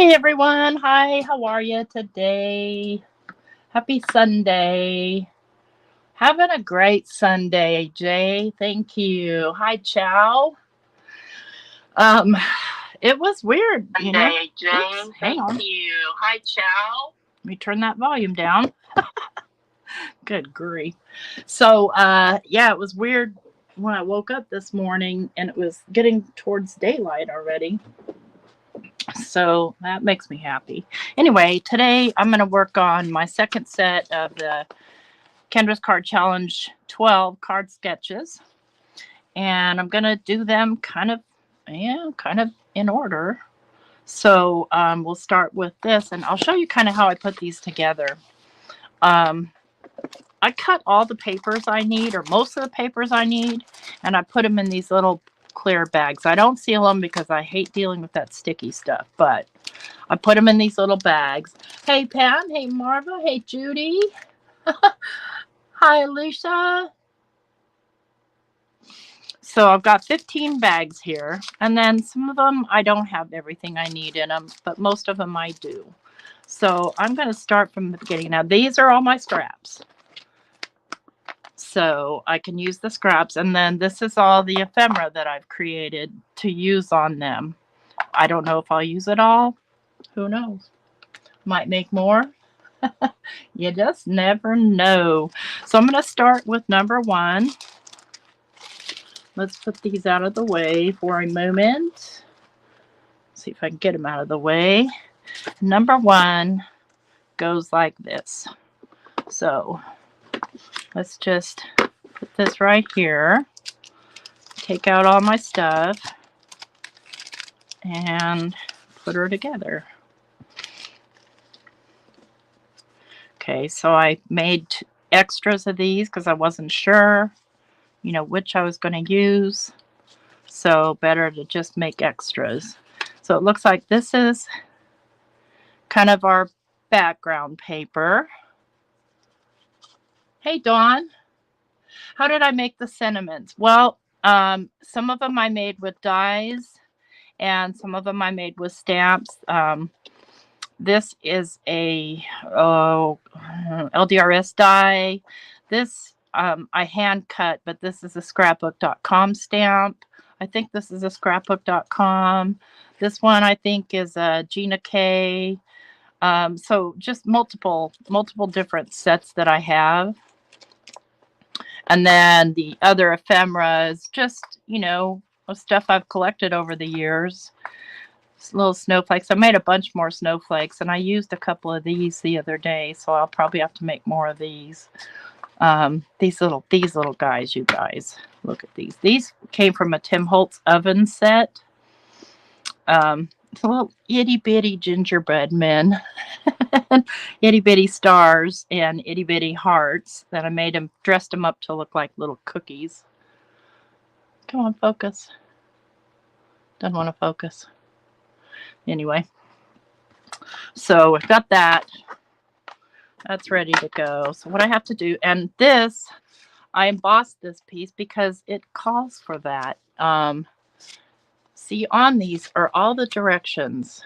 Hey everyone. Hi, how are you today? Happy Sunday. Having a great Sunday, Jay. Thank you. Hi, Chow. Um, it was weird, Sunday, Oops, Jane. hang Thank on. you. Hi, Chow. Let me turn that volume down. Good grief. So, yeah, it was weird when I woke up this morning and it was getting towards daylight already. So that makes me happy. Anyway, today I'm going to work on my second set of the Kendra's Card Challenge 12 card sketches. And I'm going to do them kind of in order. So we'll start with this and I'll show you kind of how I put these together. I cut all the papers I need, or most of the papers I need, and I put them in these little clear bags. I don't seal them because I hate dealing with that sticky stuff, but I put them in these little bags. Hey, Pam. Hey, Marva. Hey, Judy. Hi, Alicia. So I've got 15 bags here, and then some of them I don't have everything I need in them, but most of them I do. So I'm going to start from the beginning. Now, these are all my scraps. So I can use the scraps, and then this is all the ephemera that I've created to use on them. I don't know if I'll use it all. Who knows? Might make more. You just never know. So I'm going to start with number 1. Let's put these out of the way for a moment. See if I can get them out of the way. Number 1 goes like this. So let's just put this right here. Take out all my stuff and put her together. Okay, so I made extras of these because I wasn't sure, which I was going to use. So better to just make extras. So it looks like this is kind of our background paper. Hey, Dawn. How did I make the sentiments? Well, some of them I made with dies, and some of them I made with stamps. This is a LDRS die. This I hand cut, but this is a scrapbook.com stamp. I think this is a scrapbook.com. This one I think is a Gina K. So just multiple different sets that I have. And then the other ephemera is just, stuff I've collected over the years. Little snowflakes. I made a bunch more snowflakes, and I used a couple of these the other day, so I'll probably have to make more of these. These little guys, you guys. Look at these. These came from a Tim Holtz oven set. It's a little itty bitty gingerbread men, itty bitty stars, and itty bitty hearts that I made them, dressed them up to look like little cookies. Come on, focus. Doesn't want to focus. Anyway, so we've got that. That's ready to go. So what I have to do, and this, I embossed this piece because it calls for that. See, on these are all the directions.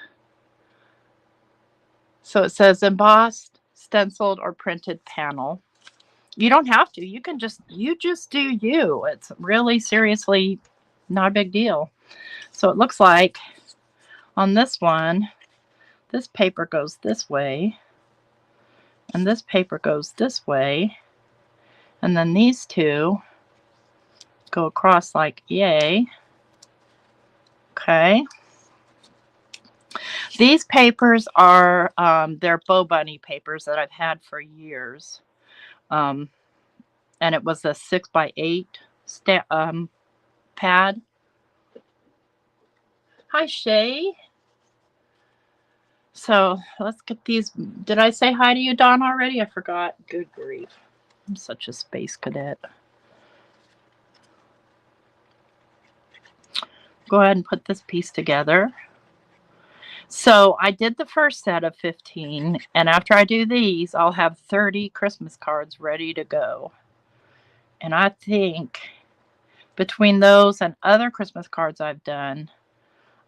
So it says embossed, stenciled, or printed panel. You don't have to. You just do you. It's really seriously not a big deal. So it looks like on this one, this paper goes this way, and this paper goes this way, and then these two go across like yay. Okay. These papers are they're Bow Bunny papers that I've had for years, and it was a 6x8 pad. Hi, Shay. So let's get these. Did I say hi to you, Don, already? I forgot. Good grief. I'm such a space cadet. Go ahead and put this piece together. So I did the first set of 15, and after I do these, I'll have 30 Christmas cards ready to go. And I think between those and other Christmas cards I've done,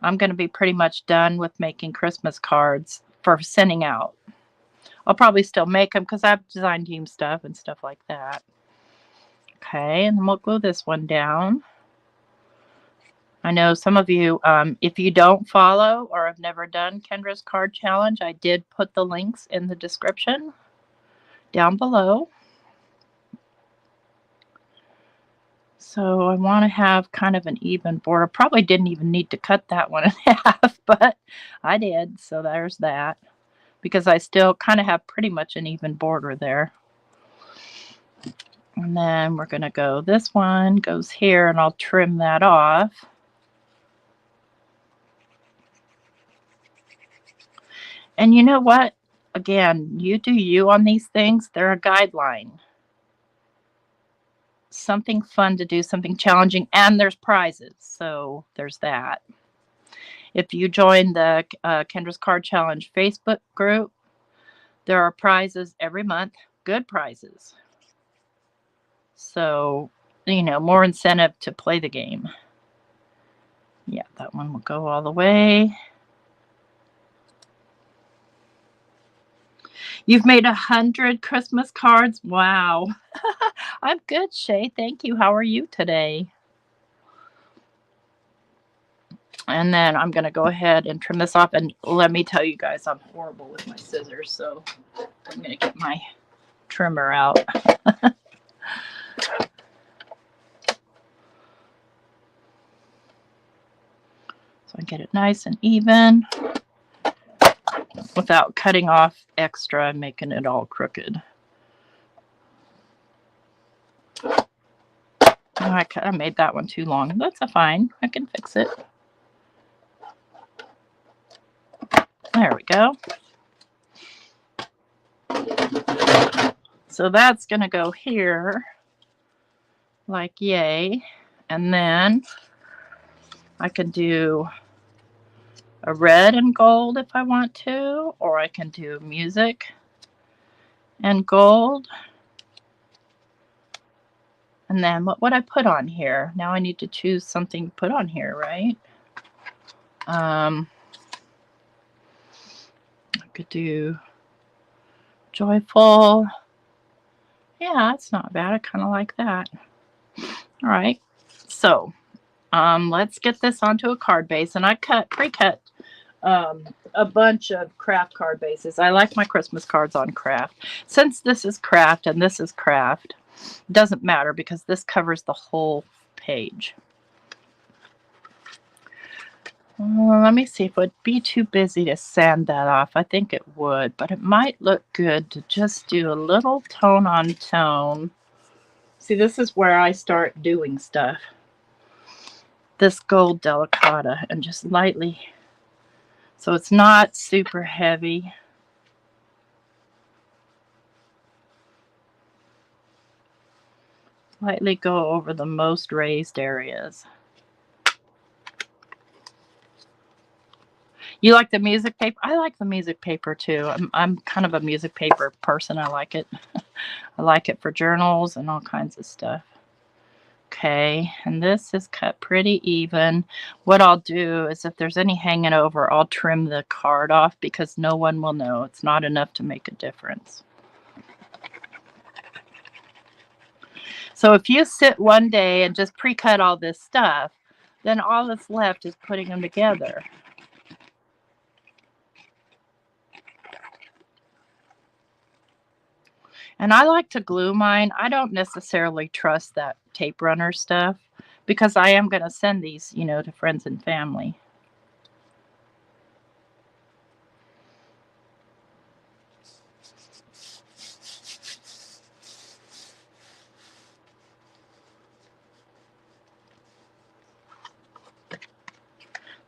I'm going to be pretty much done with making Christmas cards for sending out. I'll probably still make them because I've designed team stuff and stuff like that. Okay, and then we'll glue this one down. I know some of you, if you don't follow or have never done Kendra's card challenge, I did put the links in the description down below. So I want to have kind of an even border. Probably didn't even need to cut that one in half, but I did. So there's that, because I still kind of have pretty much an even border there. And then we're going to go, this one goes here, and I'll trim that off. And you know what? Again, you do you on these things. They're a guideline. Something fun to do, something challenging, and there's prizes. So there's that. If you join the Kendra's Card Challenge Facebook group, there are prizes every month, good prizes. So, you know, more incentive to play the game. Yeah, that one will go all the way. You've made 100 Christmas cards? Wow. I'm good, Shay. Thank you. How are you today? And then I'm going to go ahead and trim this off. And let me tell you guys, I'm horrible with my scissors. So I'm going to get my trimmer out. So I get it nice and even without cutting off extra and making it all crooked. Oh, I made that one too long. That's fine. I can fix it. There we go. So that's going to go here like yay. And then I can do a red and gold if I want to, or I can do music and gold. And then what would I put on here? Now I need to choose something to put on here, right? I could do joyful. Yeah, that's not bad. I kind of like that. All right. So let's get this onto a card base. And I pre-cut a bunch of craft card bases. I like my Christmas cards on craft. Since this is craft and this is craft, it doesn't matter because this covers the whole page. Let me see if it would be too busy to sand that off. I think it would, but it might look good to just do a little tone on tone. See, this is where I start doing stuff. This gold delicata, and just lightly, so it's not super heavy. Lightly go over the most raised areas. You like the music paper? I like the music paper too. I'm kind of a music paper person. I like it. I like it for journals and all kinds of stuff. Okay, and this is cut pretty even. What I'll do is if there's any hanging over, I'll trim the card off because no one will know. It's not enough to make a difference. So if you sit one day and just pre-cut all this stuff, then all that's left is putting them together. And I like to glue mine. I don't necessarily trust that tape runner stuff because I am going to send these, you know, to friends and family.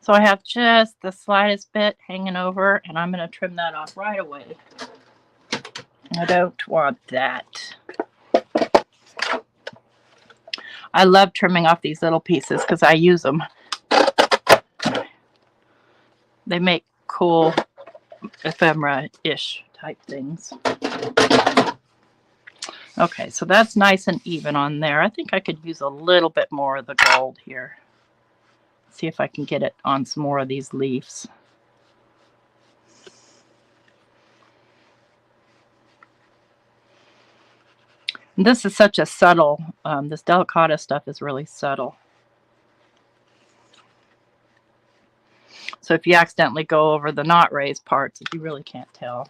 So I have just the slightest bit hanging over, and I'm going to trim that off right away. I don't want that. I love trimming off these little pieces because I use them. They make cool ephemera-ish type things. Okay, so that's nice and even on there. I think I could use a little bit more of the gold here. See if I can get it on some more of these leaves. And this is such a subtle, this delicata stuff is really subtle. So if you accidentally go over the not raised parts, you really can't tell.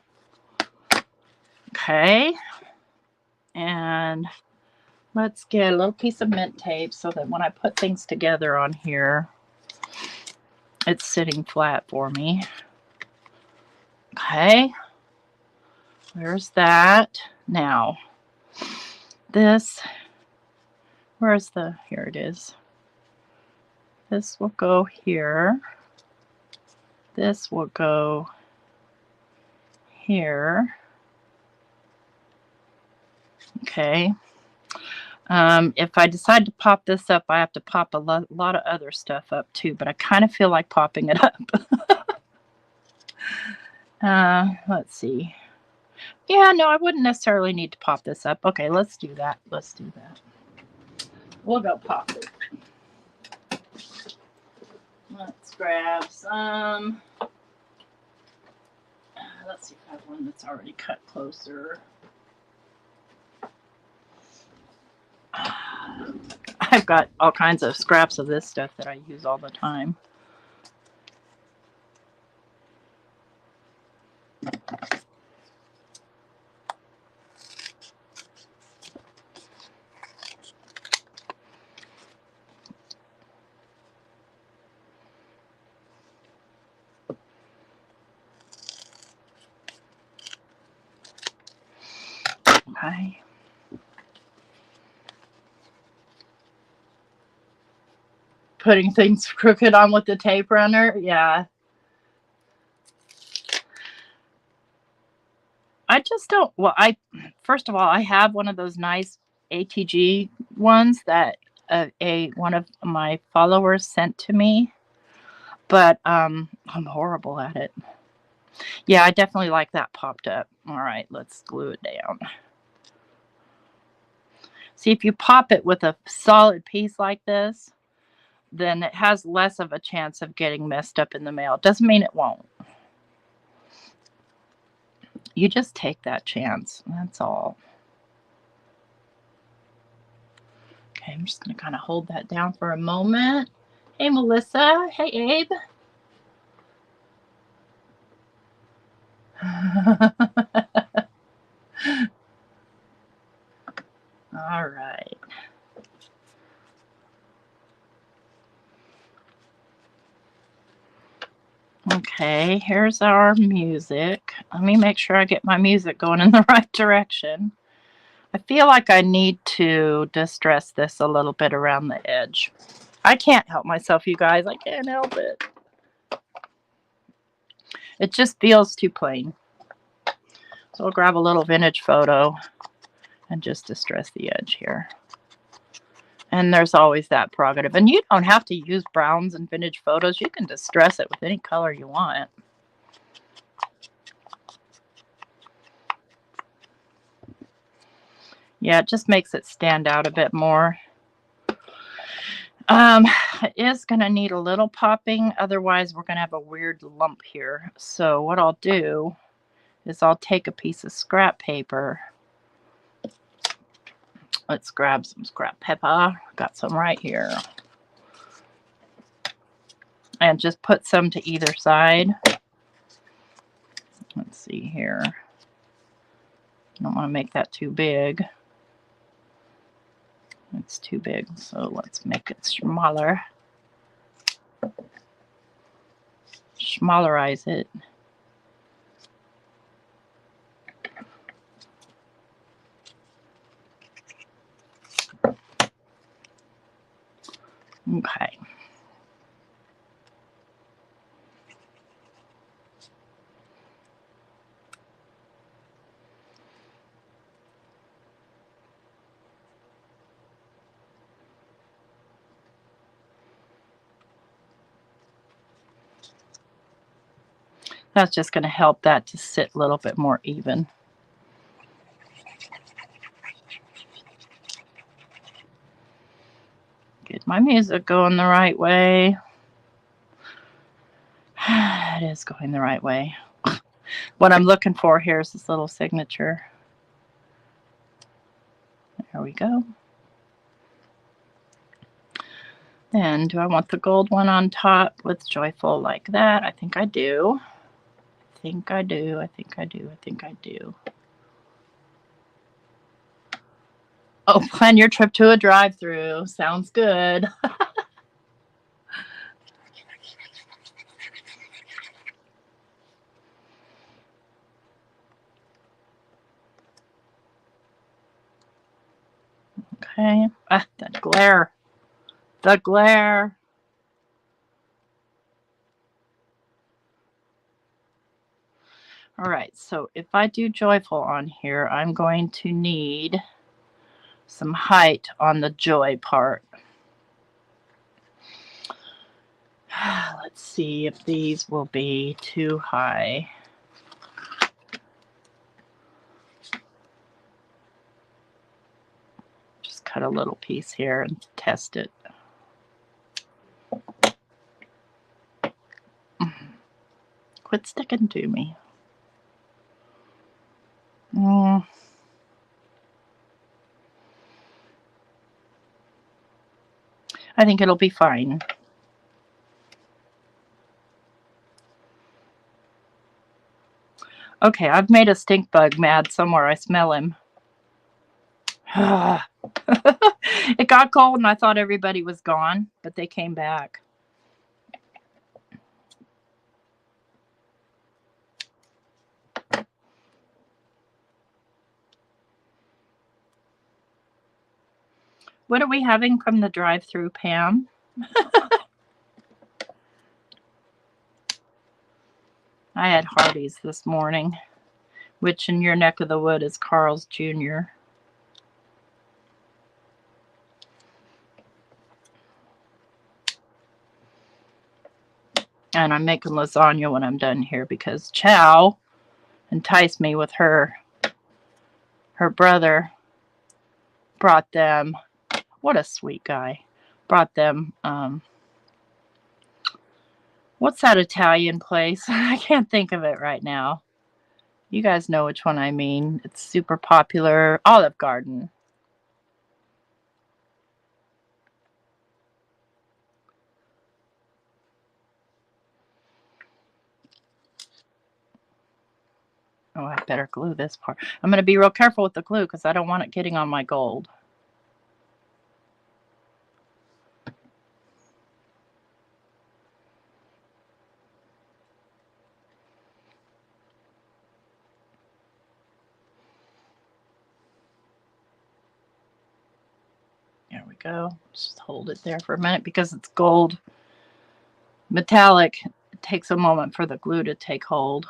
Okay. And let's get a little piece of mint tape so that when I put things together on here, it's sitting flat for me. Okay. There's that. Now, this, where's the, here it is. This will go here. This will go here. Okay. If I decide to pop this up, I have to pop a lot of other stuff up too, but I kind of feel like popping it up. Let's see. Yeah, no, I wouldn't necessarily need to pop this up. Okay, let's do that. Let's do that. We'll go pop it. Let's grab some. Let's see if I have one that's already cut closer. I've got all kinds of scraps of this stuff that I use all the time. Okay. Putting things crooked on with the tape runner, yeah. I just don't, well, first of all, I have one of those nice ATG ones that one of my followers sent to me, but I'm horrible at it. Yeah, I definitely like that popped up. All right, let's glue it down. See, if you pop it with a solid piece like this, then it has less of a chance of getting messed up in the mail. Doesn't mean it won't. You just take that chance. That's all. Okay, I'm just going to kind of hold that down for a moment. Hey, Melissa. Hey, Abe. All right. Okay, here's our music. Let me make sure I get my music going in the right direction. I feel like I need to distress this a little bit around the edge. I can't help myself, you guys. I can't help it. It just feels too plain. So I'll grab a little vintage photo and just distress the edge here. And there's always that prerogative. And you don't have to use browns and vintage photos. You can distress it with any color you want. Yeah, it just makes it stand out a bit more. It is going to need a little popping. Otherwise, we're going to have a weird lump here. So what I'll do is I'll take a piece of scrap paper. Let's grab some scrap paper. Got some right here. And just put some to either side. Let's see here. Don't want to make that too big. It's too big, so let's make it smaller. Smallerize it. Okay. That's just going to help that to sit a little bit more even. Get my music going the right way. It is going the right way. What I'm looking for here is this little signature. There we go. Then do I want the gold one on top with joyful like that? I think I do. I think I do. I think I do. I think I do. Oh, plan your trip to a drive-through. Sounds good. Okay. Ah, that glare. The glare. All right, so if I do joyful on here, I'm going to need some height on the joy part. Let's see if these will be too high. Just cut a little piece here and test it. Quit sticking to me. I think it'll be fine. Okay, I've made a stink bug mad somewhere. I smell him. It got cold and I thought everybody was gone, but they came back. What are we having from the drive-through, Pam? I had Hardee's this morning, which in your neck of the wood is Carl's Jr. And I'm making lasagna when I'm done here because Chow enticed me with her brother brought them, what a sweet guy, brought them, what's that Italian place? I can't think of it right now. You guys know which one I mean. It's super popular. Olive Garden. Oh, I better glue this part. I'm going to be real careful with the glue because I don't want it getting on my gold. There we go. Just hold it there for a minute because it's gold metallic. It takes a moment for the glue to take hold.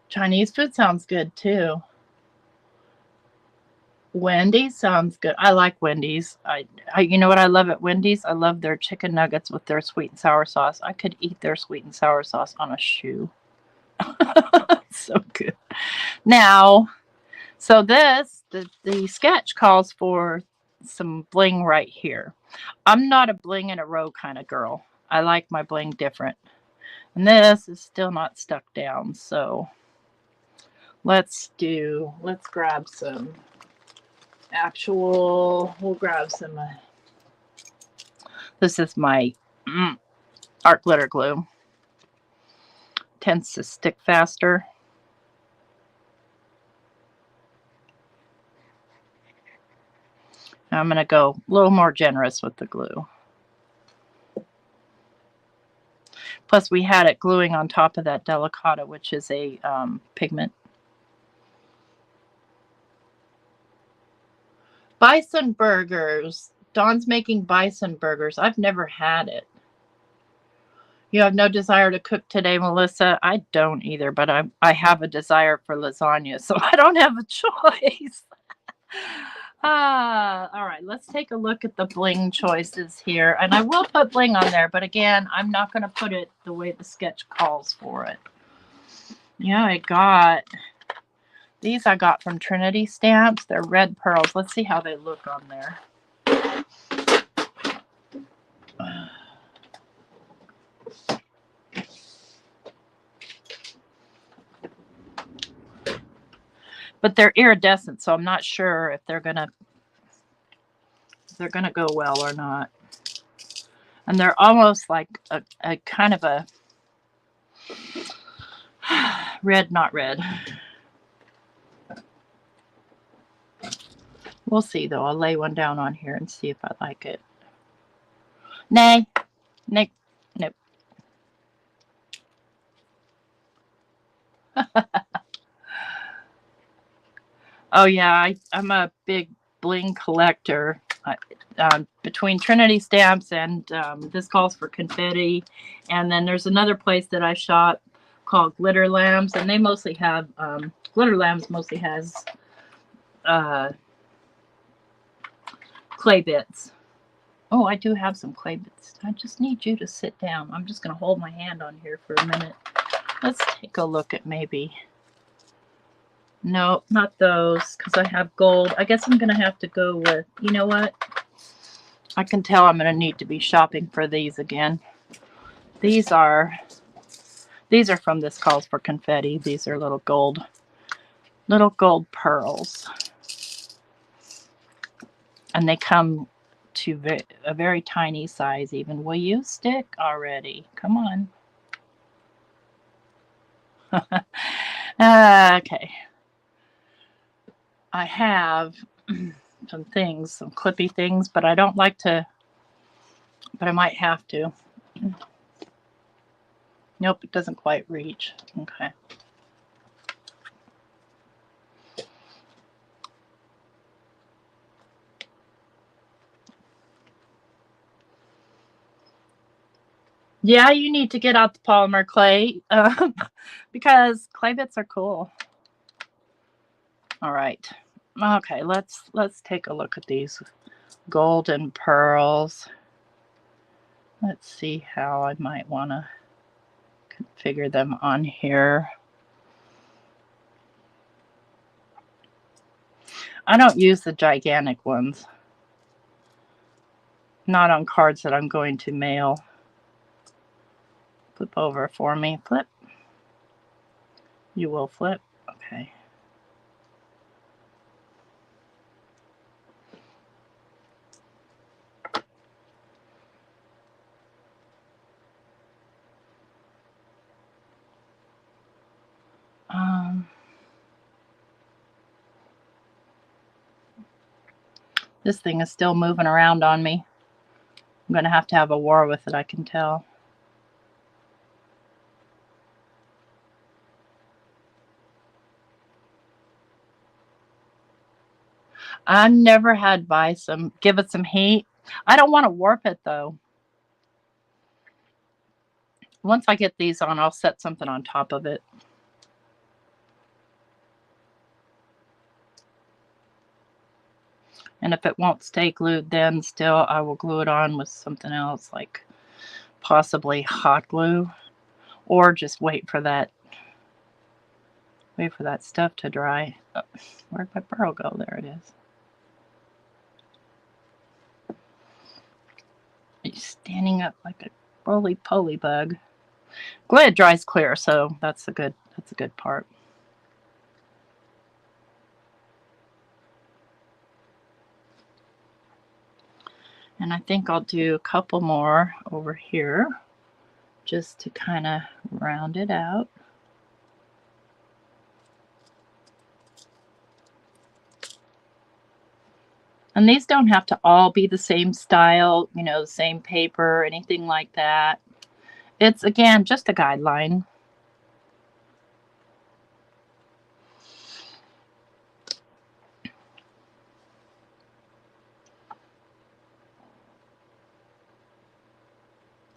Chinese food sounds good too. Wendy's sounds good. I like Wendy's. I you know what I love at Wendy's? I love their chicken nuggets with their sweet and sour sauce. I could eat their sweet and sour sauce on a shoe. So good. Now, so this, the sketch calls for some bling right here. I'm not a bling in a row kind of girl. I like my bling different. And this is still not stuck down. So let's grab some we'll grab some, this is my art glitter glue. Tends to stick faster. Now I'm going to go a little more generous with the glue. Plus we had it gluing on top of that delicata, which is a pigment. Bison burgers. Dawn's making bison burgers. I've never had it. You have no desire to cook today, Melissa? I don't either, but I have a desire for lasagna, so I don't have a choice. All right, let's take a look at the bling choices here. And I will put bling on there, but again, I'm not going to put it the way the sketch calls for it. Yeah, these I got from Trinity Stamps. They're red pearls. Let's see how they look on there. but they're iridescent, so I'm not sure if they're gonna go well or not. And they're almost like a kind of a red, not red. We'll see though. I'll lay one down on here and see if I like it. Nay, nay, nope. Oh yeah, I'm a big bling collector. Between Trinity Stamps and this calls for confetti, and then there's another place that I shop called Glitter Lambs, and they mostly have Glitter Lambs mostly has clay bits. Oh, I do have some clay bits. I just need you to sit down. I'm just going to hold my hand on here for a minute. Let's take a look at maybe. No, not those, because I have gold. I guess I'm going to have to go with, you know what? I can tell I'm going to need to be shopping for these again. These are from this calls for confetti. These are little gold pearls. And they come to a very tiny size even. Will you stick already? Come on. Okay. I have some things, some clippy things, but I don't like to, but I might have to. Nope, it doesn't quite reach. Okay. Yeah, you need to get out the polymer clay because clay bits are cool. All right. Okay, let's take a look at these golden pearls. Let's see how I might want to configure them on here. I don't use the gigantic ones. Not on cards that I'm going to mail. Flip over for me. Flip. You will flip. Okay. This thing is still moving around on me. I'm going to have a war with it, I can tell. I've never had give it some heat. I don't want to warp it though. Once I get these on, I'll set something on top of it. And if it won't stay glued, then still I will glue it on with something else, like possibly hot glue, or just wait for that stuff to dry. Oh, where'd my pearl go? There it is. It's standing up like a roly-poly bug. Glad it dries clear, so that's a good part. And I think I'll do a couple more over here just to kind of round it out. And these don't have to all be the same style, you know, the same paper, anything like that. It's, again, just a guideline.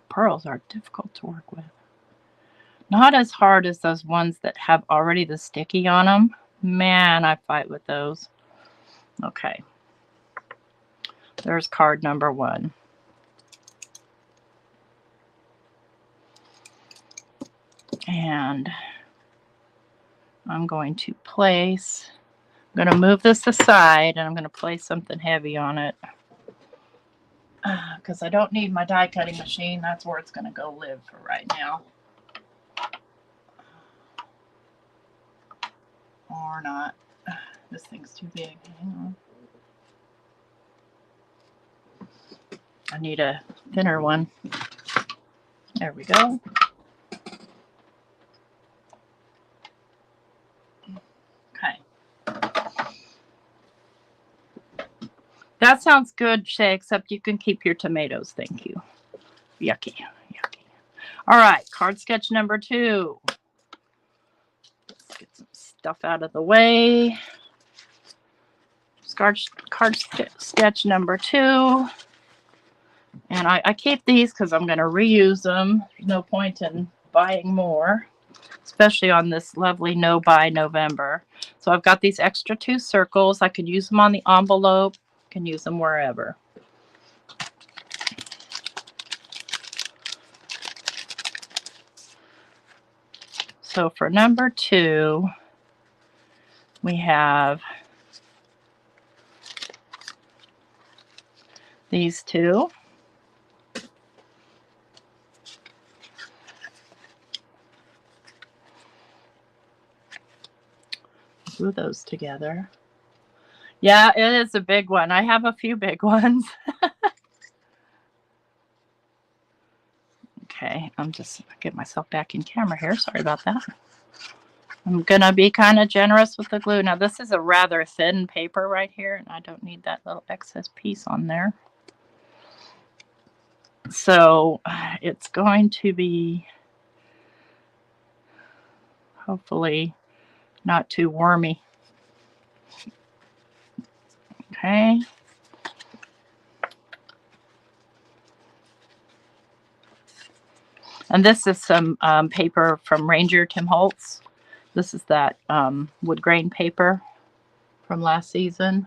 Pearls are difficult to work with. Not as hard as those ones that have already the sticky on them. Man, I fight with those. Okay. There's card number 1. And I'm going to move this aside, and I'm going to place something heavy on it. Because I don't need my die cutting machine. That's where it's going to go live for right now. Or not. This thing's too big. Hang on. I need a thinner one. There we go. Okay. That sounds good, Shay, except you can keep your tomatoes. Thank you. Yucky. Yucky. All right. Card sketch number 2. Let's get some stuff out of the way. Card sketch number 2. And I keep these because I'm going to reuse them. There's no point in buying more, especially on this lovely no buy November. So I've got these extra 2 circles. I could use them on the envelope, can use them wherever. So for number 2, we have these 2. Glue those together. Yeah, it is a big one. I have a few big ones. Okay, I'm just get myself back in camera here. Sorry about that. I'm gonna be kind of generous with the glue. Now this is a rather thin paper right here, and I don't need that little excess piece on there. So it's going to be hopefully not too wormy. Okay. And this is some paper from Ranger Tim Holtz. This is that wood grain paper from last season.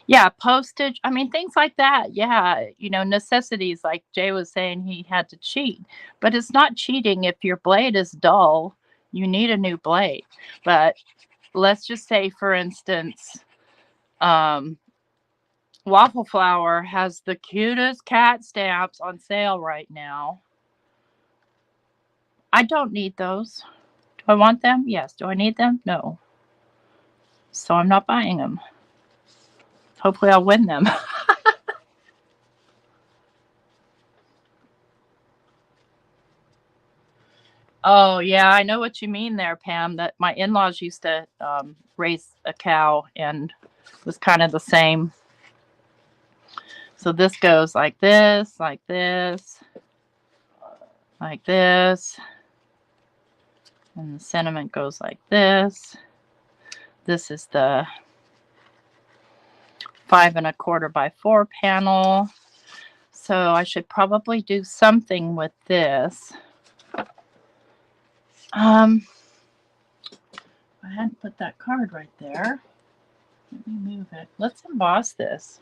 Yeah, postage. I mean, things like that. Yeah, you know, necessities, like Jay was saying he had to cheat. But it's not cheating if your blade is dull. You need a new blade. But let's just say, for instance, Waffle Flower has the cutest cat stamps on sale right now. I don't need those. Do I want them? Yes. Do I need them? No. So I'm not buying them. Hopefully I'll win them. Oh, yeah, I know what you mean there, Pam, that my in-laws used to raise a cow and it was kind of the same. So this goes like this, like this, like this. And the sentiment goes like this. This is the 5 1/4 by 4 panel. So I should probably do something with this. I hadn't put that card right there. Let me move it. Let's emboss this.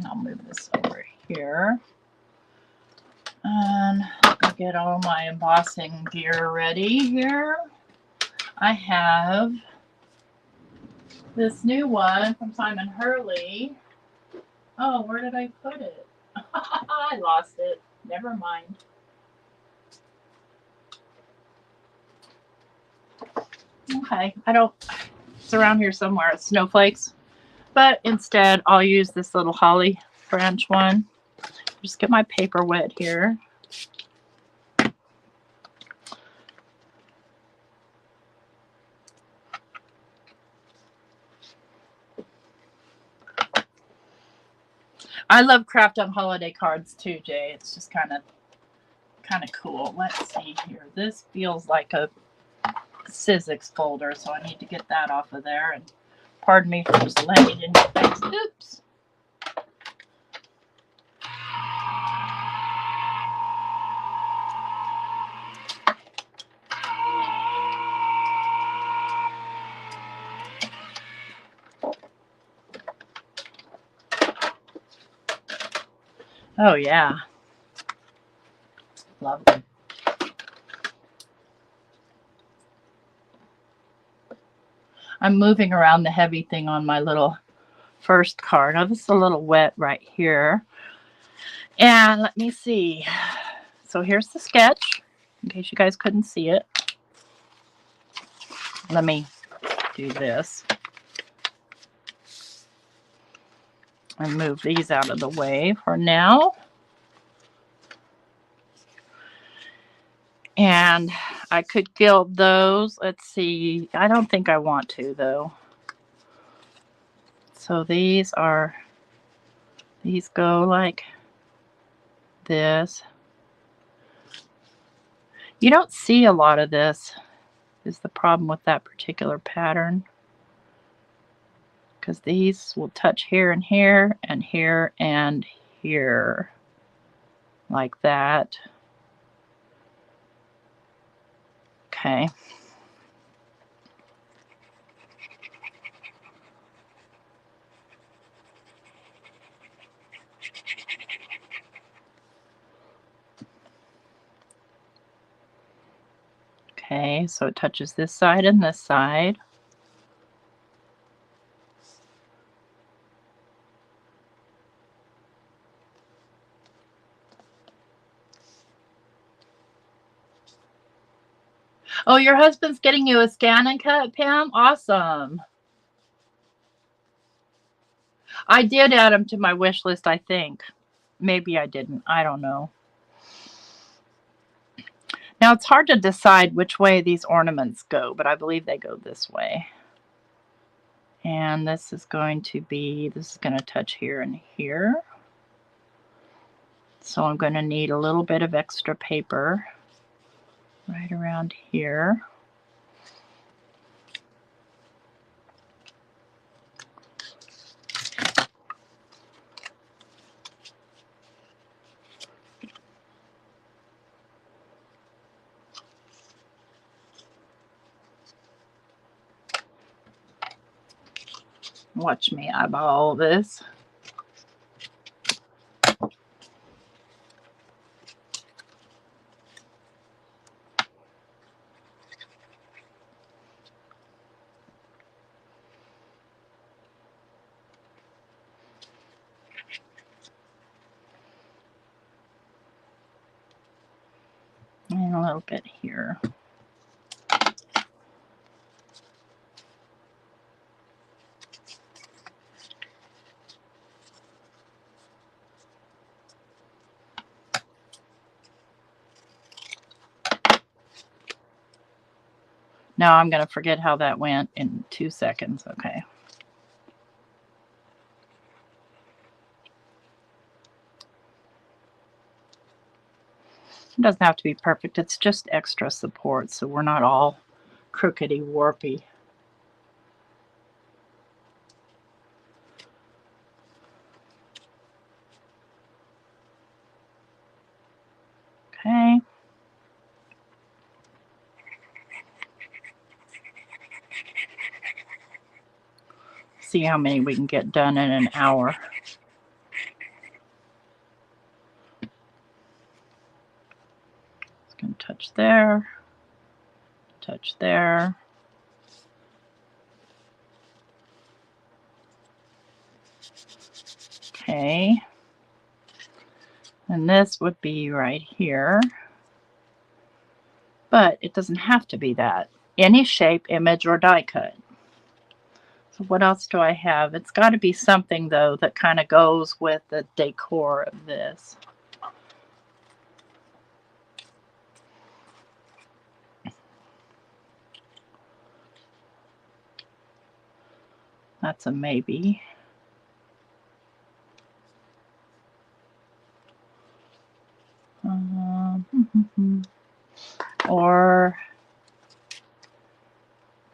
I'll move this over here. And I'll get all my embossing gear ready here. I have this new one from Simon Hurley. Oh, where did I put it? I lost it. Never mind. Okay, it's around here somewhere. It's snowflakes. But instead, I'll use this little holly branch one. Just get my paper wet here. I love craft on holiday cards too, Jay. It's just kind of cool. Let's see here. This feels like a Sizzix folder, so I need to get that off of there. And pardon me for just laying it in your face. Oops. Oh, yeah. Lovely. I'm moving around the heavy thing on my little first card. Now, this is a little wet right here. And let me see. So here's the sketch, in case you guys couldn't see it. Let me do this and move these out of the way for now. And I could gild those. Let's see. I don't think I want to, though. So these go like this. You don't see a lot of this, is the problem with that particular pattern. Because these will touch here and here and here and here. Like that. Okay. Okay, so it touches this side and this side. Oh, your husband's getting you a scan and cut, Pam? Awesome. I did add him to my wish list, I think. Maybe I didn't. I don't know. Now, it's hard to decide which way these ornaments go, but I believe they go this way. And this is going to touch here and here. So I'm going to need a little bit of extra paper right around here. Watch me eyeball this. And a little bit here. Now I'm going to forget how that went in 2 seconds. Okay. It doesn't have to be perfect. It's just extra support, so we're not all crookedy warpy. Okay. See how many we can get done in an hour. It's going to touch there, touch there. Okay. And this would be right here. But it doesn't have to be that. Any shape, image, or die cut. So what else do I have? It's got to be something, though, that kind of goes with the decor of this. That's a maybe. Or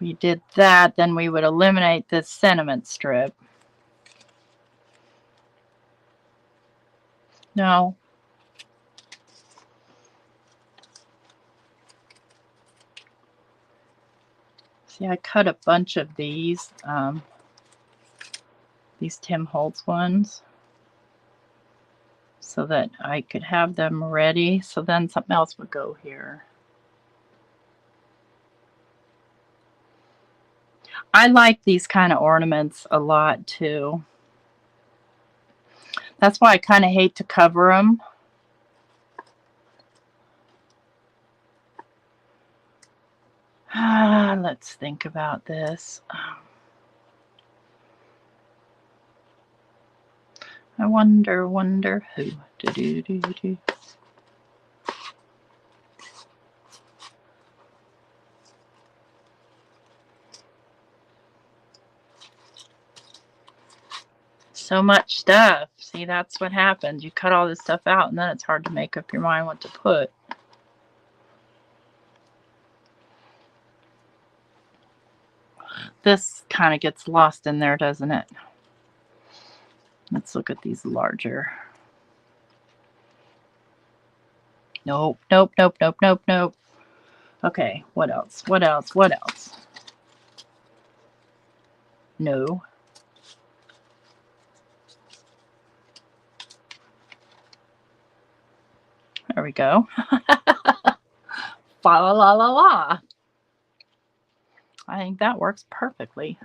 we did that, then we would eliminate this sentiment strip. No. See, I cut a bunch of these Tim Holtz ones, so that I could have them ready. So then something else would go here. I like these kind of ornaments a lot too. That's why I kind of hate to cover them. Let's think about this. I wonder who. Do. So much stuff. See, that's what happens. You cut all this stuff out, and then it's hard to make up your mind what to put. This kind of gets lost in there, doesn't it? Let's look at these larger. Nope. Okay, what else? No. There we go. Fa la la la la. I think that works perfectly.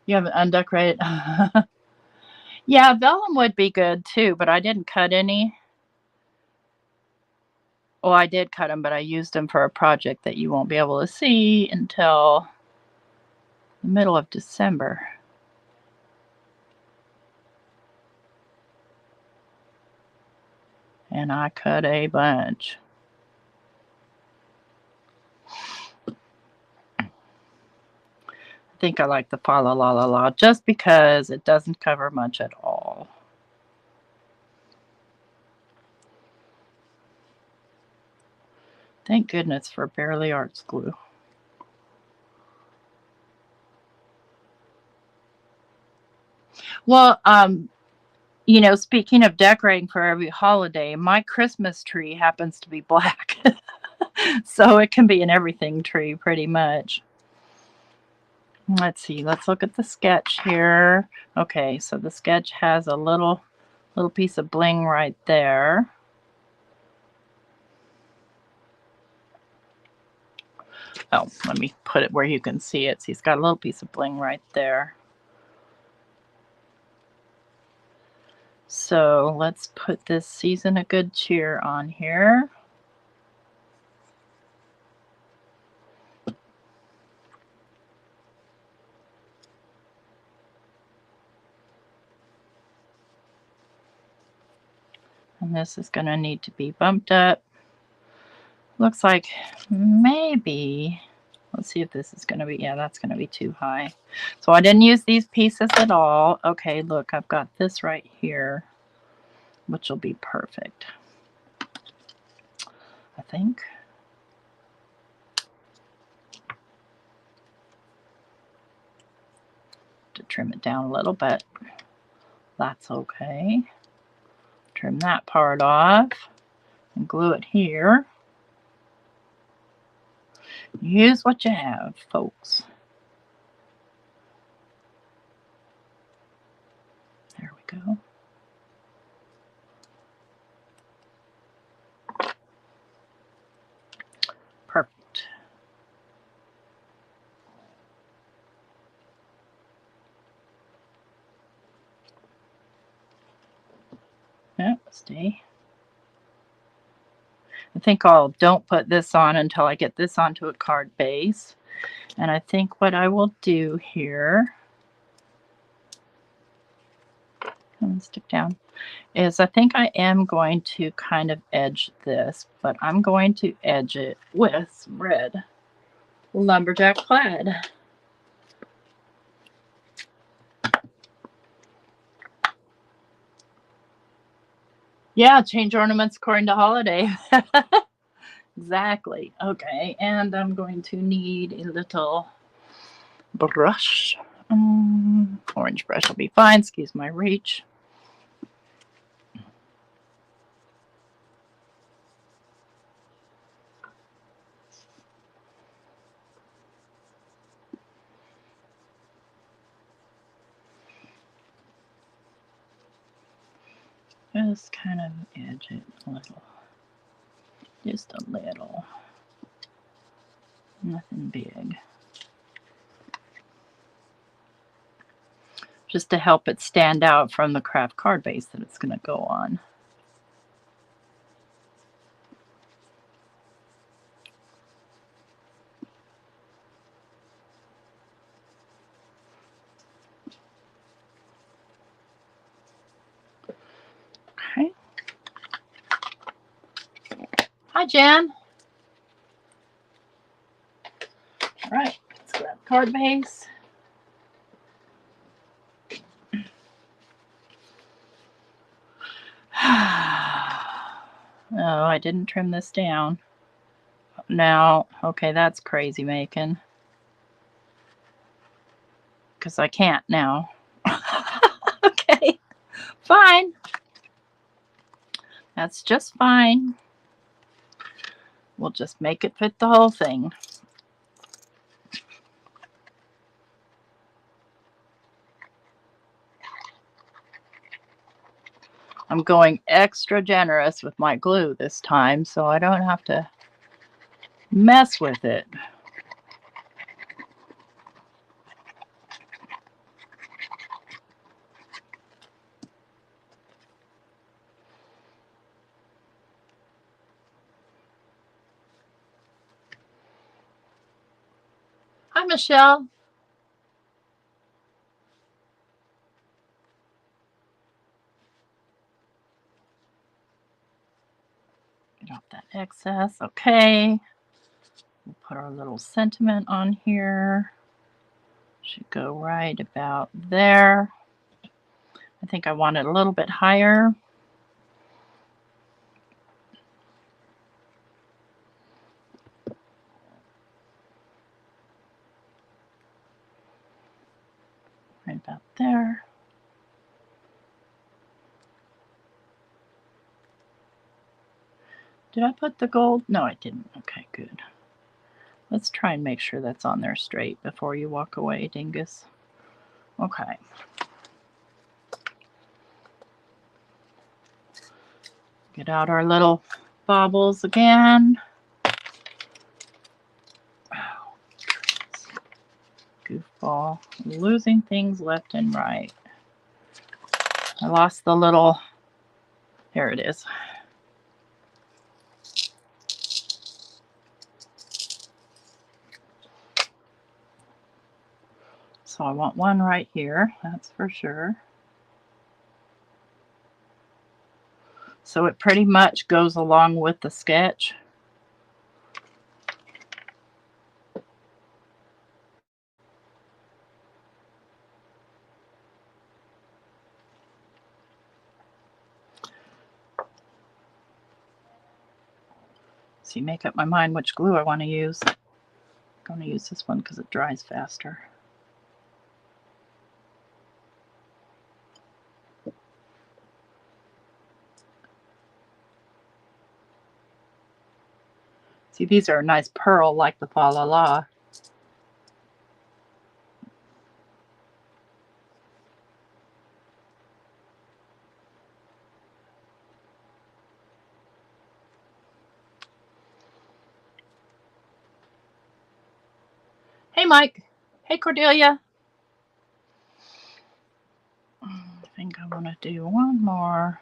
You have it undecorated. Yeah, vellum would be good too, but I didn't cut any. Well, I did cut them, but I used them for a project that you won't be able to see until the middle of December. And I cut a bunch. I think I like the fa la la la la just because it doesn't cover much at all. Thank goodness for Barely Arts glue. Well, you know, speaking of decorating for every holiday, my Christmas tree happens to be black. So it can be an everything tree pretty much. Let's see, let's look at the sketch here. Okay, so the sketch has a little piece of bling right there. Oh, let me put it where you can see it. See, it's got a little piece of bling right there. So let's put this Season of Good Cheer on here. And this is going to need to be bumped up. Looks like maybe, let's see if this is going to be, yeah, that's going to be too high. So I didn't use these pieces at all. Okay, look, I've got this right here, which will be perfect, I think. To trim it down a little bit. That's okay. Trim that part off and glue it here. Use what you have, folks. There we go. Perfect. Yeah, stay. I think I'll don't put this on until I get this onto a card base. And I think what I will do here, stick down, is I think I am going to kind of edge this, but I'm going to edge it with some red lumberjack plaid. Yeah, change ornaments according to holiday. Exactly. Okay, and I'm going to need a little brush. Orange brush will be fine. Excuse my reach. Just kind of edge it a little. Just a little. Nothing big. Just to help it stand out from the craft card base that it's going to go on. Hi, Jen. All right, let's grab card base. Oh, I didn't trim this down. Now, okay, that's crazy, Macon. Because I can't now. Okay, fine. That's just fine. We'll just make it fit the whole thing. I'm going extra generous with my glue this time, so I don't have to mess with it. Hi, Michelle. Get off that excess. Okay. We'll put our little sentiment on here. Should go right about there. I think I want it a little bit higher. Right about there. Did I put the gold? No, I didn't. Okay, good. Let's try and make sure that's on there straight before you walk away, dingus. Okay. Get out our little baubles again. Oh, goofball. Losing things left and right. I lost the little, there it is. So I want one right here, that's for sure. So it pretty much goes along with the sketch. See, make up my mind which glue I want to use. I'm going to use this one because it dries faster. See, these are a nice pearl like the Fa La La. Hey, Mike. Hey, Cordelia. I think I want to do one more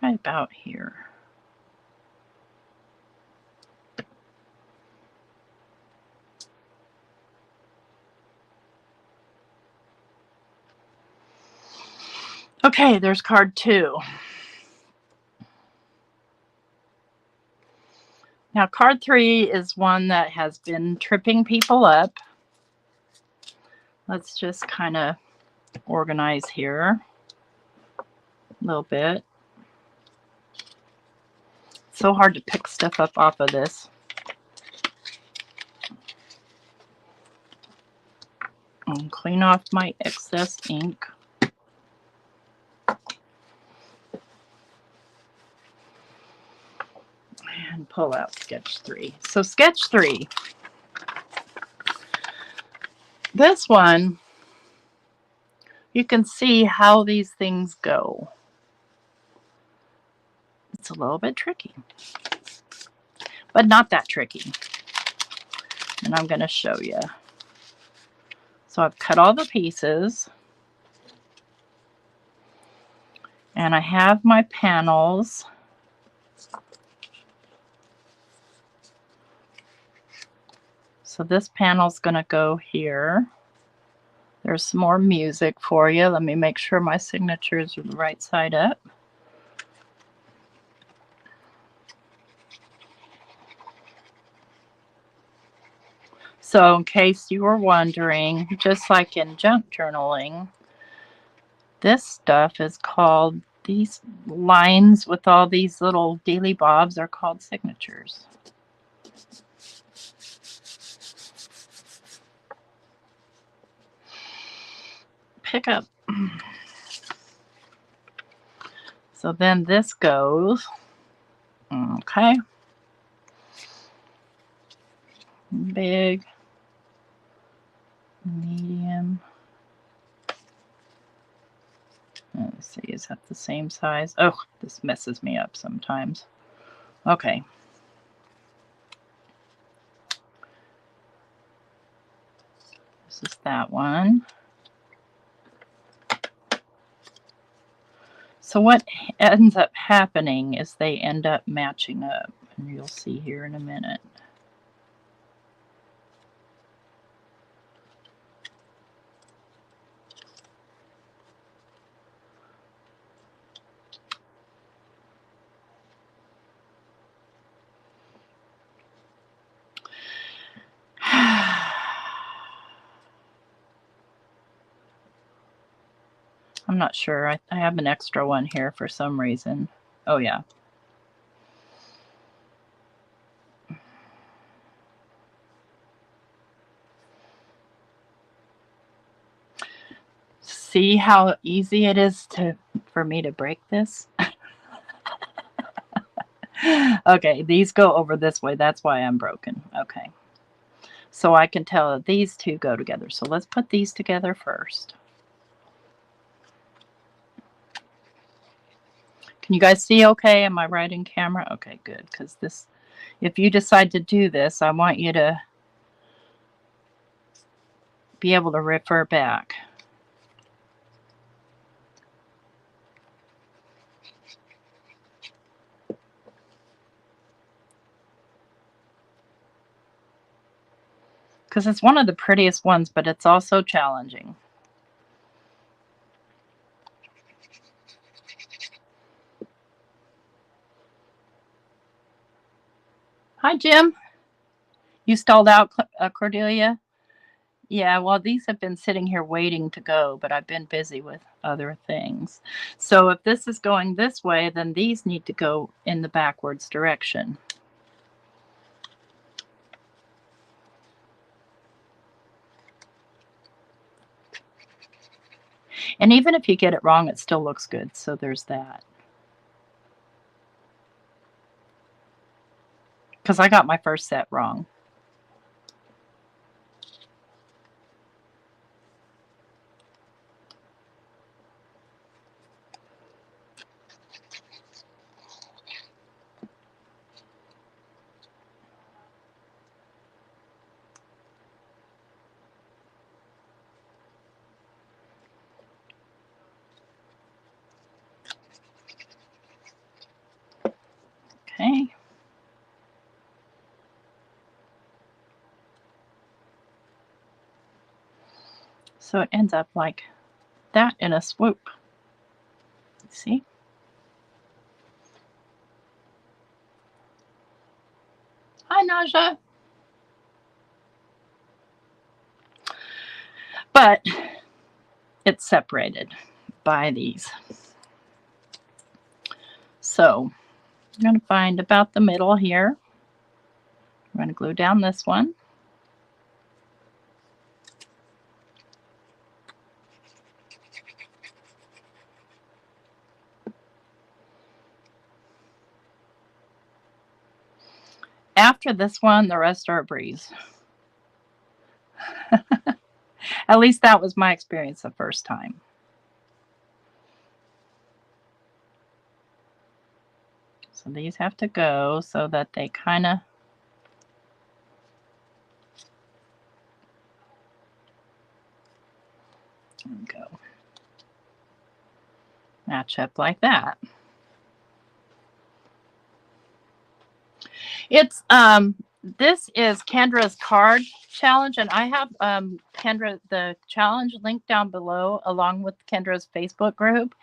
right about here. Okay, there's card 2. Now, card 3 is one that has been tripping people up. Let's just kind of organize here a little bit. It's so hard to pick stuff up off of this. And clean off my excess ink. And pull out sketch 3. So sketch 3. This one, you can see how these things go. It's a little bit tricky, but not that tricky. And I'm going to show you. So I've cut all the pieces. And I have my panels. So this panel's going to go here. There's some more music for you. Let me make sure my signatures are the right side up. So in case you were wondering, just like in junk journaling, this stuff is called, these lines with all these little daily bobs are called signatures. Pick up. So then this goes, okay, big, medium. Let's see, is that the same size? Oh, this messes me up sometimes. Okay. This is that one. So what ends up happening is they end up matching up, and you'll see here in a minute. I'm not sure. I have an extra one here for some reason. Oh, yeah. See how easy it is for me to break this? Okay, these go over this way. That's why I'm broken. Okay. So I can tell that these two go together. So let's put these together first. Can you guys see okay? Am I right in camera? Okay, good. Because this, if you decide to do this, I want you to be able to refer back. Because it's one of the prettiest ones, but it's also challenging. Hi, Jim. You stalled out, Cordelia? Yeah, well, these have been sitting here waiting to go, but I've been busy with other things. So if this is going this way, then these need to go in the backwards direction. And even if you get it wrong, it still looks good. So there's that. Because I got my first set wrong. Okay. So it ends up like that in a swoop. See? Hi, Naja. But it's separated by these. So I'm going to find about the middle here. I'm going to glue down this one. After this one, the rest are a breeze. At least that was my experience the first time. So these have to go so that they kind of go match up like that. It's this is Kendra's card challenge, and I have Kendra the challenge link down below along with Kendra's Facebook group.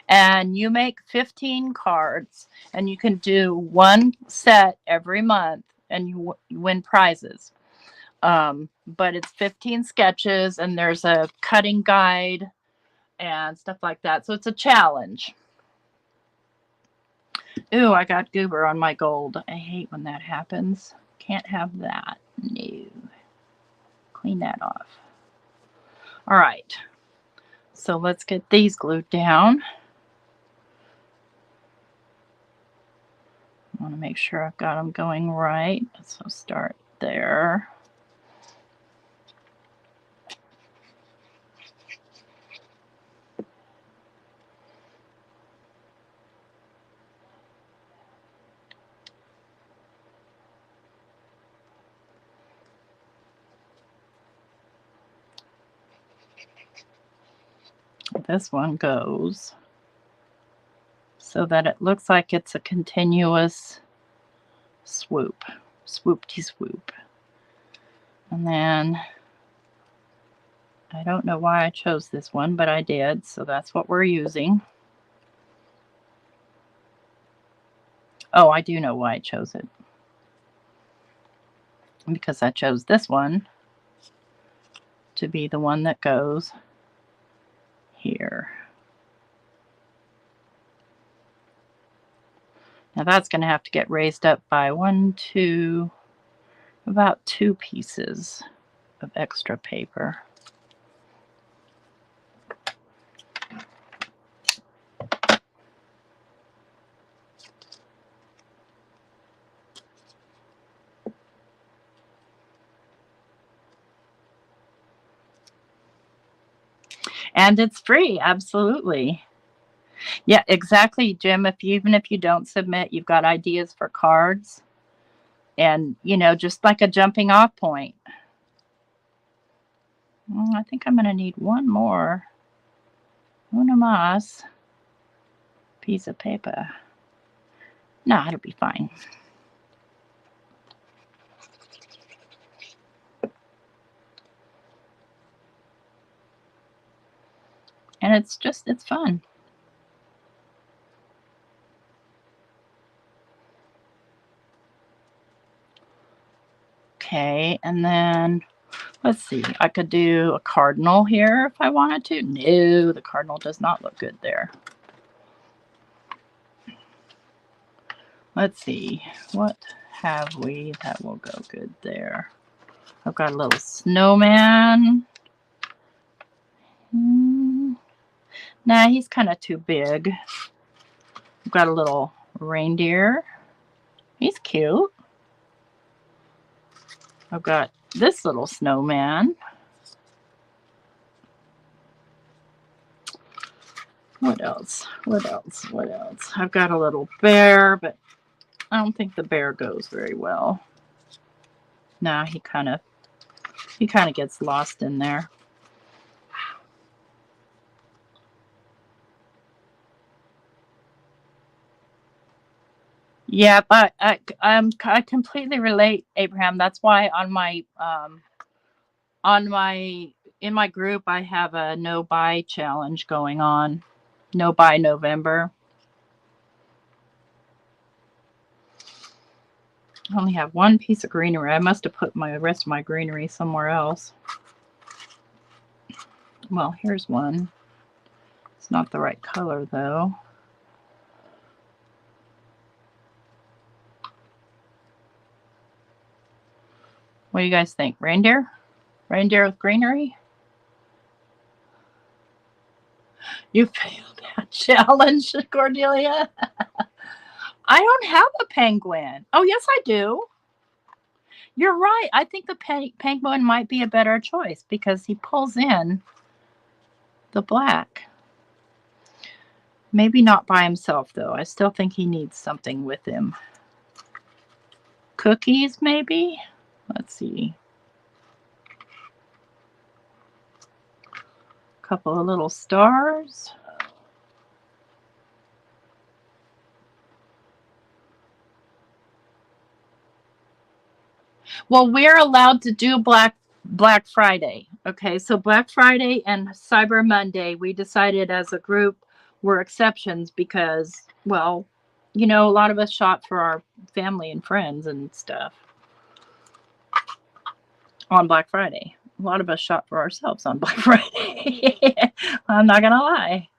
And you make 15 cards, and you can do one set every month, and you win prizes. But it's 15 sketches and there's a cutting guide and stuff like that. So it's a challenge. Ooh, I got goober on my gold. I hate when that happens. Can't have that. No. Clean that off. All right. So let's get these glued down. I want to make sure I've got them going right. So start there. This one goes so that it looks like it's a continuous swoop, swoop-de-swoop. And then I don't know why I chose this one, but I did, so that's what we're using. Oh, I do know why I chose it. Because I chose this one to be the one that goes here. Now that's going to have to get raised up by about 2 pieces of extra paper. And it's free, absolutely. Yeah, exactly, Jim. Even if you don't submit, you've got ideas for cards. And, just like a jumping off point. I think I'm going to need one more. Una más piece of paper. No, it'll be fine. And it's fun. Okay, and then let's see. I could do a cardinal here if I wanted to. No, the cardinal does not look good there. Let's see. What have we that will go good there? I've got a little snowman. Nah, he's kind of too big. I've got a little reindeer. He's cute. I've got this little snowman. What else? I've got a little bear, but I don't think the bear goes very well. Nah, he kind of gets lost in there. Yeah, but I completely relate, Abraham. That's why in my group I have a no buy challenge going on. No buy November. I only have one piece of greenery. I must have put the rest of my greenery somewhere else. Well, here's one. It's not the right color though. What do you guys think? Reindeer? Reindeer with greenery? You failed that challenge, Cordelia. I don't have a penguin. Oh, yes, I do. You're right. I think the penguin might be a better choice because he pulls in the black. Maybe not by himself, though. I still think he needs something with him. Cookies, maybe? Let's see. A couple of little stars. Well, we're allowed to do Black Friday. Okay, so Black Friday and Cyber Monday, we decided as a group were exceptions because, well, a lot of us shop for our family and friends and stuff. on Black Friday. A lot of us shop for ourselves on Black Friday. I'm not going to lie.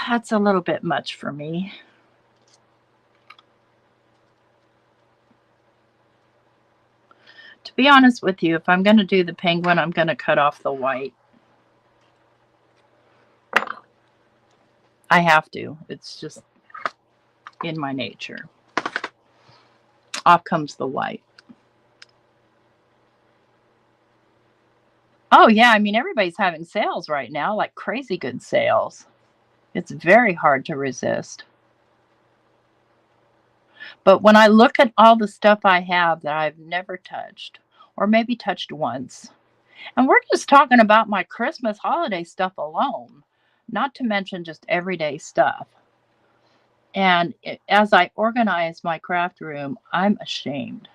That's a little bit much for me. To be honest with you, if I'm going to do the penguin, I'm going to cut off the white. I have to. It's just in my nature. Off comes the white. Oh, yeah. I mean, everybody's having sales right now, like crazy good sales. It's very hard to resist. But when I look at all the stuff I have that I've never touched, or maybe touched once, and we're just talking about my Christmas holiday stuff alone, not to mention just everyday stuff. And as I organize my craft room, I'm ashamed.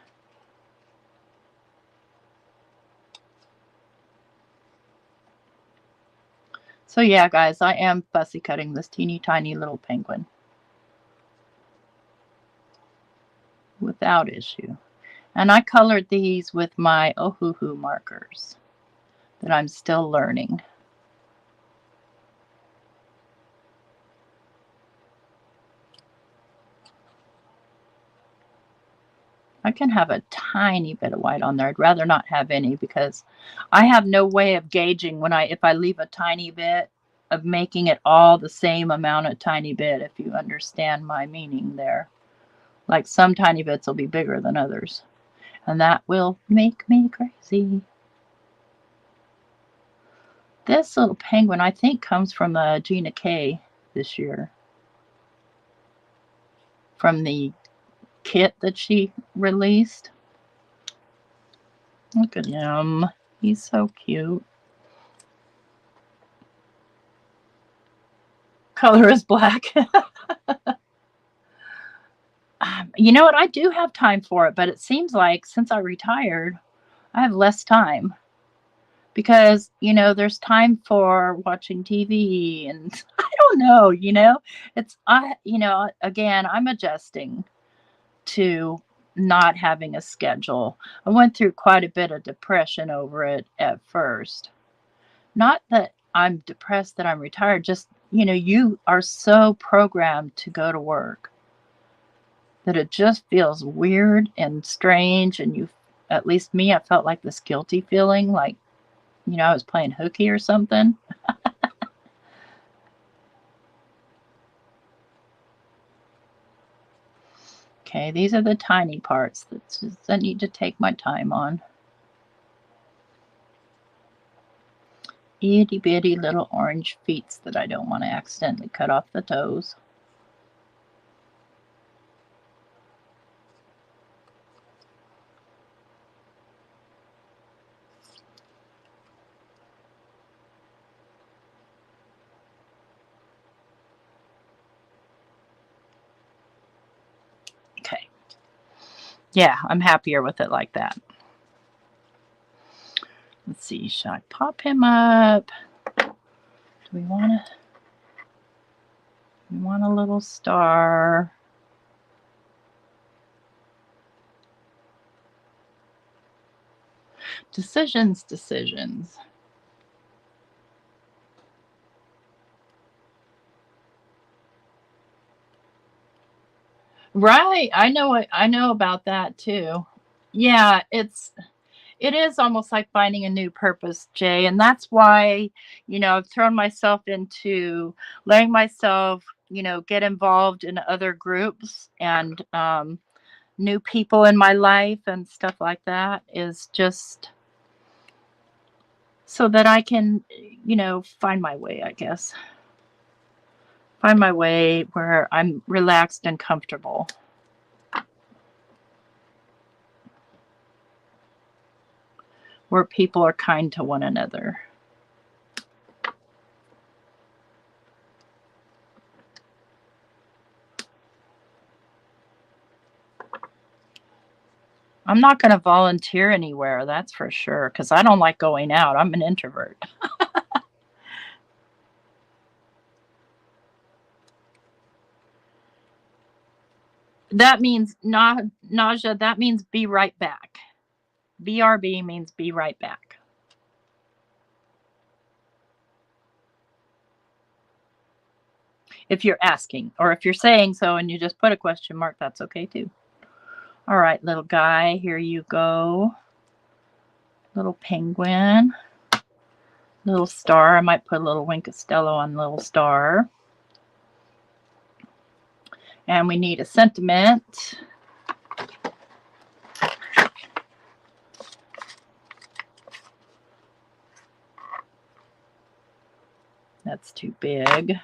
So yeah, guys, I am fussy cutting this teeny tiny little penguin without issue. And I colored these with my Ohuhu markers that I'm still learning. I can have a tiny bit of white on there. I'd rather not have any because I have no way of gauging if I leave a tiny bit of making it all the same amount of tiny bit, if you understand my meaning there. Like some tiny bits will be bigger than others. And that will make me crazy. This little penguin, I think, comes from Gina K this year. From the kit that she released. Look at him. He's so cute. Color is black. You know what? I do have time for it, but it seems like since I retired, I have less time because, there's time for watching TV and I don't know, again, I'm adjusting to not having a schedule. I went through quite a bit of depression over it at first. Not that I'm depressed that I'm retired, just, you are so programmed to go to work that it just feels weird and strange. And at least me, I felt like this guilty feeling, like, I was playing hooky or something. Okay, these are the tiny parts that I need to take my time on. Itty bitty little orange feet that I don't want to accidentally cut off the toes. Okay. Yeah, I'm happier with it like that. Let's see, should I pop him up? Do we want a little star? Decisions. Right. I know about that too. Yeah, it is almost like finding a new purpose, Jay. And that's why, I've thrown myself into letting myself, get involved in other groups and new people in my life and stuff like that, is just so that I can, find my way, I guess. Find my way where I'm relaxed and comfortable. Where people are kind to one another. I'm not going to volunteer anywhere, that's for sure, because I don't like going out. I'm an introvert. That means nausea. That means be right back. BRB means be right back. If you're asking, or if you're saying so and you just put a question mark, that's okay too. All right, little guy, here you go. Little penguin. Little star. I might put a little Wink Costello on little star. And we need a sentiment. That's too big.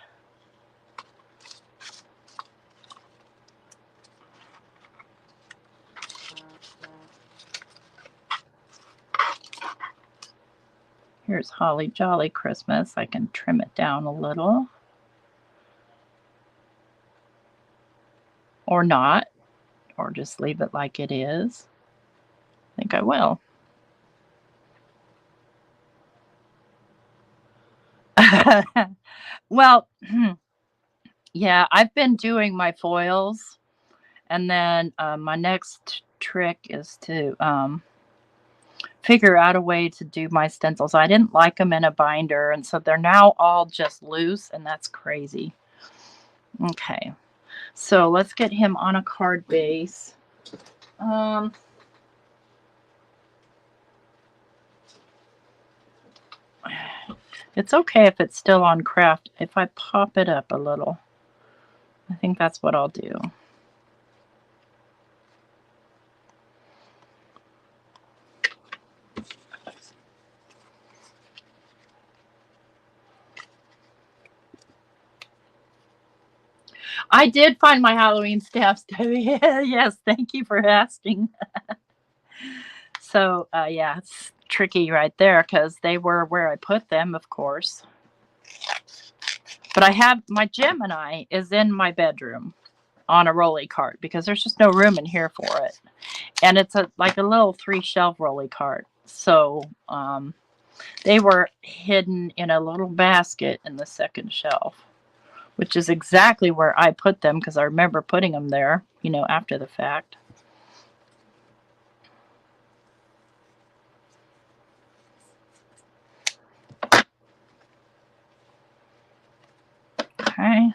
Here's Holly Jolly Christmas. I can trim it down a little. Or not. Or just leave it like it is. I think I will. Well, yeah, I've been doing my foils. And then my next trick is to figure out a way to do my stencils. I didn't like them in a binder, and so they're now all just loose, and that's crazy. Okay, so let's get him on a card base. It's okay if it's still on craft. If I pop it up a little, I think that's what I'll do. I did find my Halloween stamps, Debbie. Yes, thank you for asking. So, yeah, it's tricky right there because they were where I put them, of course. But I have my Gemini is in my bedroom on a rolly cart because there's just no room in here for it. And it's like a little 3-shelf rolly cart. So they were hidden in a little basket in the second shelf, which is exactly where I put them because I remember putting them there, you know, after the fact. Okay.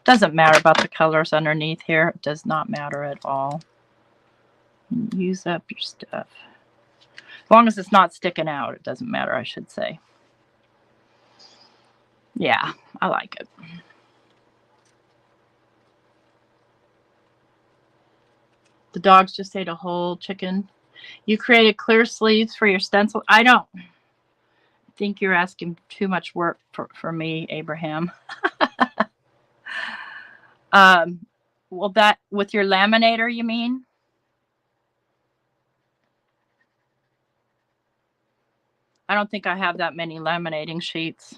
Doesn't matter about the colors underneath here. It does not matter at all. Use up your stuff. As long as it's not sticking out, it doesn't matter, I should say. Yeah, I like it. The dogs just ate a whole chicken. You created clear sleeves for your stencil? I don't think you're asking too much work for me, Abraham. Well, that with your laminator, you mean? I don't think I have that many laminating sheets.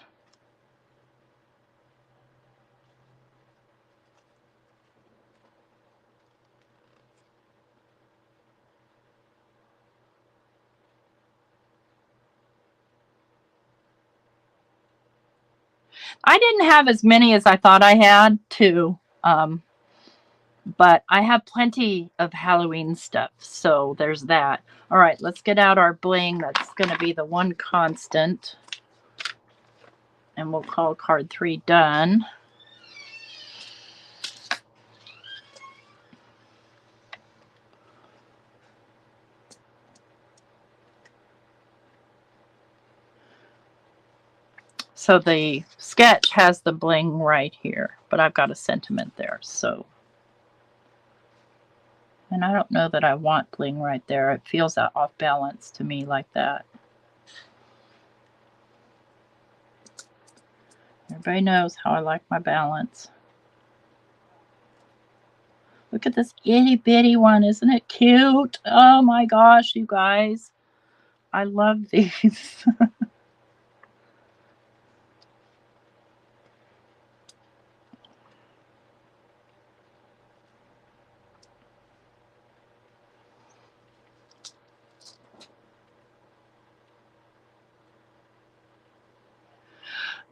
I didn't have as many as I thought I had, too. But I have plenty of Halloween stuff, so there's that. All right, let's get out our bling. That's going to be the one constant. And we'll call card 3 done. So the sketch has the bling right here, but I've got a sentiment there, so. And I don't know that I want bling right there. It feels off balance to me like that. Everybody knows how I like my balance. Look at this itty bitty one. Isn't it cute? Oh my gosh, you guys. I love these.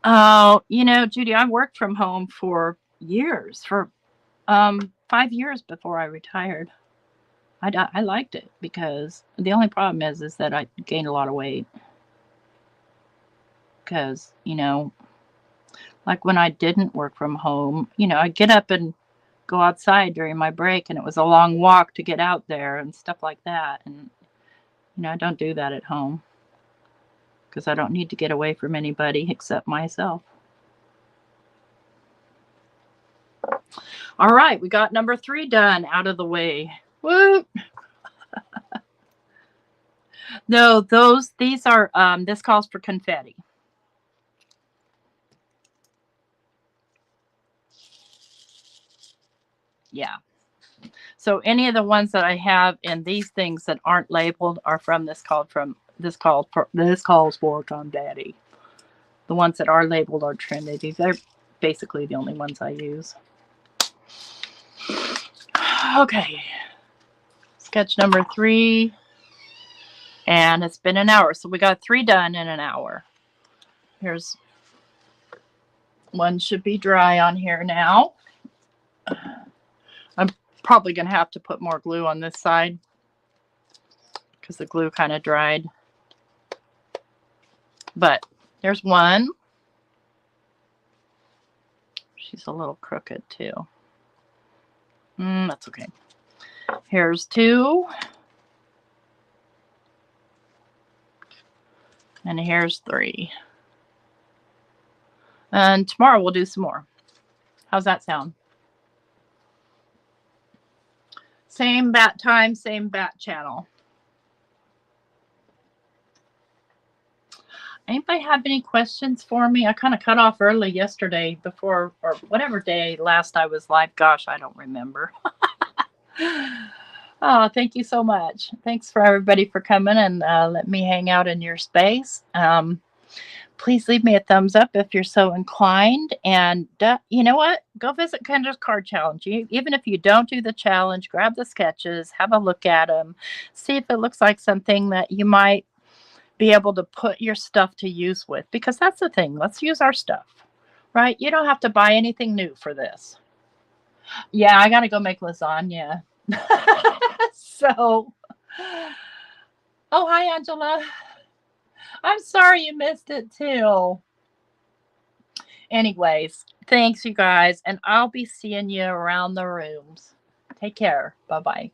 Oh, you know, Judy, I worked from home for years, for 5 years before I retired. I liked it because the only problem is that I gained a lot of weight. Because, like when I didn't work from home, I'd get up and go outside during my break, and it was a long walk to get out there and stuff like that. And, I don't do that at home because I don't need to get away from anybody except myself. All right, we got number 3 done, out of the way. Woo! No, these are, this calls for confetti. Yeah. So any of the ones that I have in these things that aren't labeled are from this calls for confetti. The ones that are labeled are Trinity. They're basically the only ones I use. Okay. Sketch number 3. And it's been an hour. So we got 3 done in an hour. Here's one, should be dry on here now. I'm probably going to have to put more glue on this side because the glue kind of dried. But there's one. She's a little crooked too. That's okay. Here's 2. And here's 3. And tomorrow we'll do some more. How's that sound? Same bat time, same bat channel. Anybody have any questions for me? I kind of cut off early yesterday before, or whatever day last I was live. Gosh, I don't remember. Oh, thank you so much. Thanks for everybody for coming and let me hang out in your space. Please leave me a thumbs up if you're so inclined. And you know what? Go visit Kendra's card challenge. Even if you don't do the challenge, grab the sketches, have a look at them, see if it looks like something that you might be able to put your stuff to use with. Because that's the thing. Let's use our stuff, right? You don't have to buy anything new for this. Yeah, I got to go make lasagna. So, oh, hi, Angela. I'm sorry you missed it too. Anyways, thanks you guys, and I'll be seeing you around the rooms. Take care. Bye-bye.